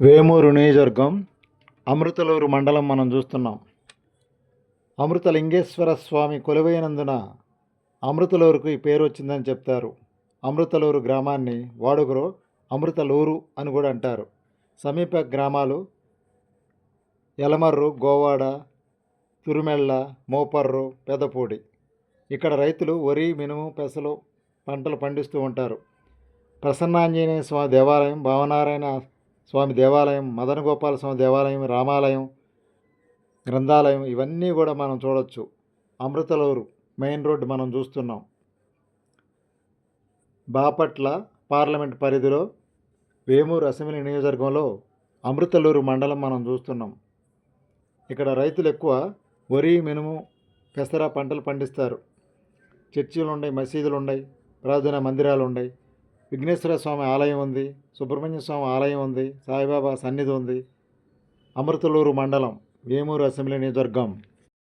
వేమూరు నియోజకవర్గం అమృతలూరు మండలం మనం చూస్తున్నాం. అమృతలింగేశ్వర స్వామి కొలువైనందున అమృతలూరుకు ఈ పేరు వచ్చిందని చెప్తారు. అమృతలూరు గ్రామాన్ని వాడుకలో అమృతలూరు అని కూడా అంటారు. సమీప గ్రామాలు యలమర్రు, గోవాడ, తురుమెళ్ళ, మోపర్రు, పెదపూడి. ఇక్కడ రైతులు వరి, మినుము, పెసలు పంటలు పండిస్తూ ఉంటారు. ప్రసన్నాంజనేయ స్వామి దేవాలయం, భావనారాయణ స్వామి దేవాలయం, మదన గోపాల స్వామి దేవాలయం, రామాలయం, గ్రంథాలయం ఇవన్నీ కూడా మనం చూడవచ్చు. అమృతలూరు మెయిన్ రోడ్డు మనం చూస్తున్నాం. బాపట్ల పార్లమెంట్ పరిధిలో వేమూరు అసెంబ్లీ నియోజకవర్గంలో అమృతలూరు మండలం మనం చూస్తున్నాం. ఇక్కడ రైతులు ఎక్కువ వరి, మినుము, పెసర పంటలు పండిస్తారు. చర్చిలు ఉన్నాయి, మసీదులు ఉన్నాయి, ప్రార్థనా మందిరాలు ఉన్నాయి, విఘ్నేశ్వర స్వామి ఆలయం ఉంది, సుబ్రహ్మణ్య స్వామి ఆలయం ఉంది, సాయిబాబా సన్నిధి ఉంది. అమృతలూరు మండలం, వేమూరు అసెంబ్లీ నియోజకవర్గం.